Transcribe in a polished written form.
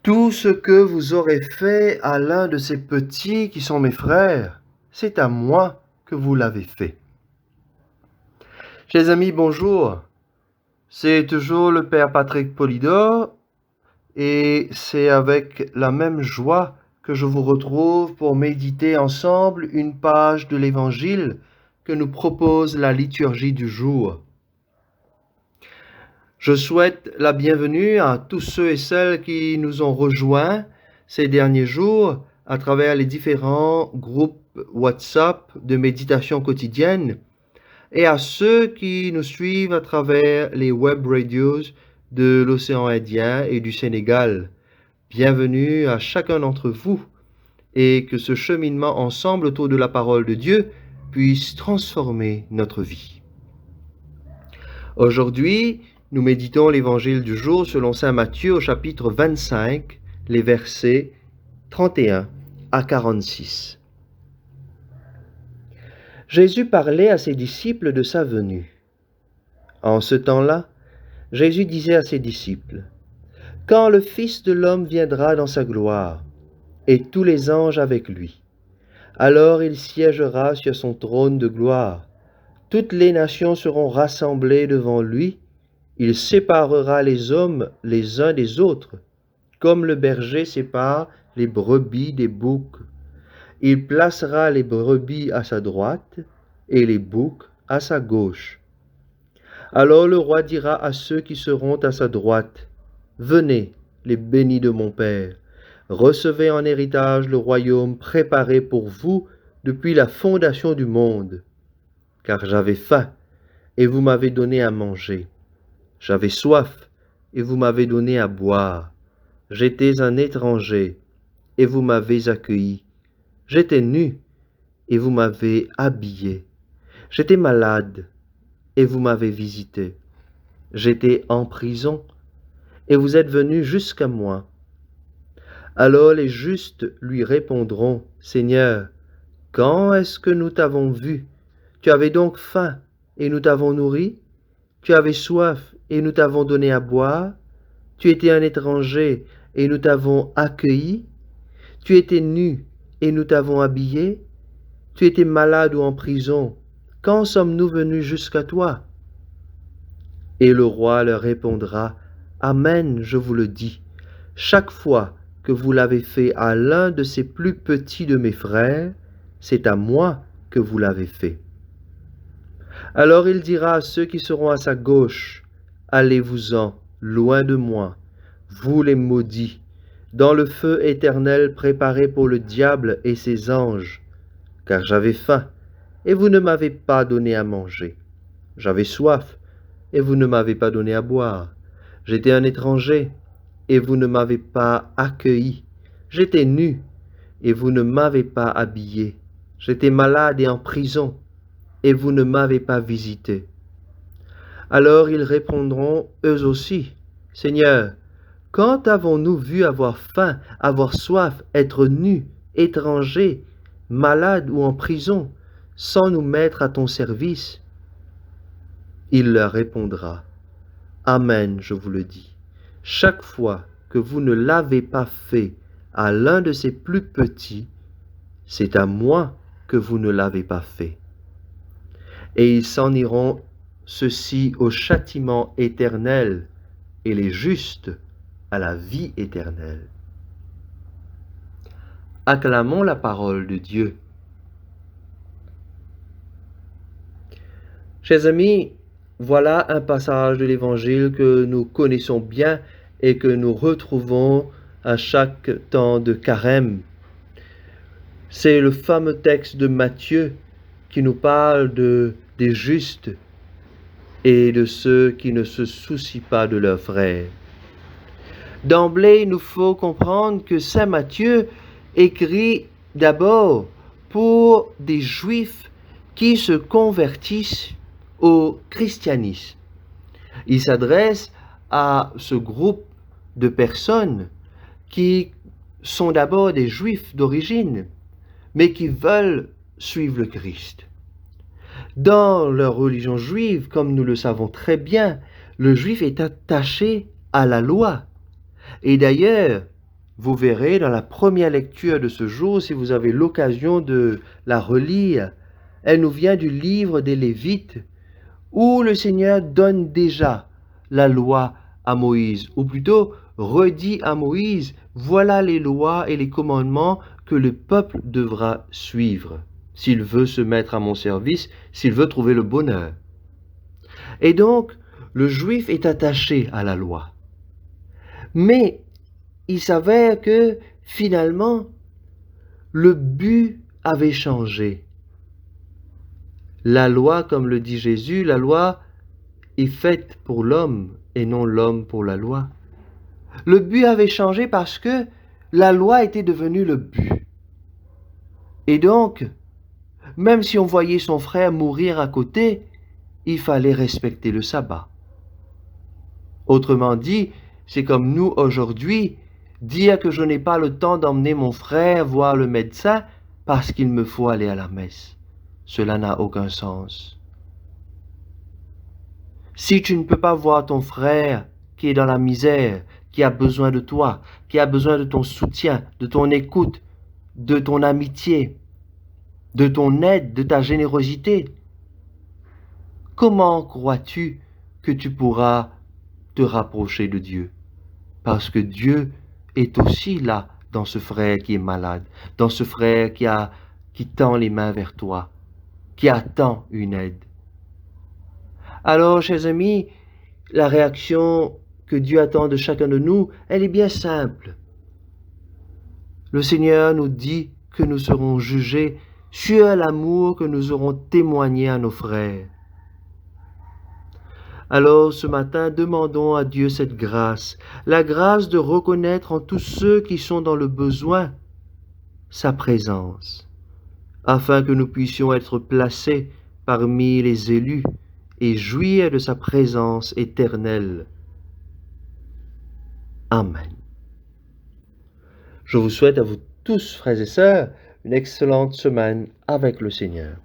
Tout ce que vous aurez fait à l'un de ces petits qui sont mes frères, c'est à moi que vous l'avez fait. Chers amis, bonjour. C'est toujours le Père Patrick Polidor et c'est avec la même joie que je vous retrouve pour méditer ensemble une page de l'Évangile que nous propose la liturgie du jour. Je souhaite la bienvenue à tous ceux et celles qui nous ont rejoints ces derniers jours à travers les différents groupes WhatsApp de méditation quotidienne et à ceux qui nous suivent à travers les web radios de l'océan Indien et du Sénégal. Bienvenue à chacun d'entre vous et que ce cheminement ensemble autour de la parole de Dieu puisse transformer notre vie. Aujourd'hui, nous méditons l'évangile du jour selon saint Matthieu au chapitre 25, les versets 31 à 46. Jésus parlait à ses disciples de sa venue. En ce temps-là, Jésus disait à ses disciples, « Quand le Fils de l'homme viendra dans sa gloire, et tous les anges avec lui, alors il siégera sur son trône de gloire. Toutes les nations seront rassemblées devant lui. Il séparera les hommes les uns des autres, comme le berger sépare les brebis des boucs. Il placera les brebis à sa droite et les boucs à sa gauche. Alors le roi dira à ceux qui seront à sa droite, « Venez, les bénis de mon Père, recevez en héritage le royaume préparé pour vous depuis la fondation du monde. Car j'avais faim, et vous m'avez donné à manger. J'avais soif, et vous m'avez donné à boire. J'étais un étranger, et vous m'avez accueilli. J'étais nu, et vous m'avez habillé. J'étais malade, et vous m'avez visité. J'étais en prison, et vous êtes venus jusqu'à moi. » Alors les justes lui répondront, « Seigneur, quand est-ce que nous t'avons vu? Tu avais donc faim, et nous t'avons nourri? Tu avais soif, et nous t'avons donné à boire? Tu étais un étranger, et nous t'avons accueilli? Tu étais nu, et nous t'avons habillé? Tu étais malade ou en prison? Quand sommes-nous venus jusqu'à toi? » Et le roi leur répondra, « Amen, je vous le dis, chaque fois que vous l'avez fait à l'un de ces plus petits de mes frères, c'est à moi que vous l'avez fait. » Alors il dira à ceux qui seront à sa gauche, « Allez-vous-en, loin de moi, vous les maudits, dans le feu éternel préparé pour le diable et ses anges, car j'avais faim, et vous ne m'avez pas donné à manger. J'avais soif, et vous ne m'avez pas donné à boire. J'étais un étranger, et vous ne m'avez pas accueilli. J'étais nu, et vous ne m'avez pas habillé. J'étais malade et en prison, et vous ne m'avez pas visité. » Alors ils répondront eux aussi, « Seigneur, quand avons-nous vu avoir faim, avoir soif, être nus, étrangers, malades ou en prison, sans nous mettre à ton service ?» Il leur répondra, « Amen, je vous le dis, chaque fois que vous ne l'avez pas fait à l'un de ces plus petits, c'est à moi que vous ne l'avez pas fait. » Et ils s'en iront, ceux-ci au châtiment éternel, et les justes à la vie éternelle. Acclamons la parole de Dieu. Chers amis, voilà un passage de l'Évangile que nous connaissons bien et que nous retrouvons à chaque temps de carême. C'est le fameux texte de Matthieu qui nous parle des justes et de ceux qui ne se soucient pas de leurs frères. D'emblée, il nous faut comprendre que saint Matthieu écrit d'abord pour des Juifs qui se convertissent au christianisme. Il s'adresse à ce groupe de personnes qui sont d'abord des Juifs d'origine, mais qui veulent suivre le Christ. Dans leur religion juive, comme nous le savons très bien, le Juif est attaché à la loi. Et d'ailleurs, vous verrez dans la première lecture de ce jour, si vous avez l'occasion de la relire, elle nous vient du livre des Lévites, où le Seigneur donne déjà la loi à Moïse, ou plutôt redit à Moïse, voilà les lois et les commandements que le peuple devra suivre, s'il veut se mettre à mon service, s'il veut trouver le bonheur. Et donc, le juif est attaché à la loi. Mais il s'avère que finalement, le but avait changé. La loi, comme le dit Jésus, la loi est faite pour l'homme et non l'homme pour la loi. Le but avait changé parce que la loi était devenue le but. Et donc, même si on voyait son frère mourir à côté, il fallait respecter le sabbat. Autrement dit, c'est comme nous aujourd'hui, dire que je n'ai pas le temps d'emmener mon frère voir le médecin parce qu'il me faut aller à la messe. Cela n'a aucun sens. Si tu ne peux pas voir ton frère qui est dans la misère, qui a besoin de toi, qui a besoin de ton soutien, de ton écoute, de ton amitié, de ton aide, de ta générosité, comment crois-tu que tu pourras te rapprocher de Dieu? Parce que Dieu est aussi là dans ce frère qui est malade, dans ce frère qui tend les mains vers toi, qui attend une aide. Alors, chers amis, la réaction que Dieu attend de chacun de nous, elle est bien simple. Le Seigneur nous dit que nous serons jugés sur l'amour que nous aurons témoigné à nos frères. Alors ce matin, demandons à Dieu cette grâce, la grâce de reconnaître en tous ceux qui sont dans le besoin sa présence, afin que nous puissions être placés parmi les élus et jouir de sa présence éternelle. Amen. Je vous souhaite à vous tous, frères et sœurs, une excellente semaine avec le Seigneur.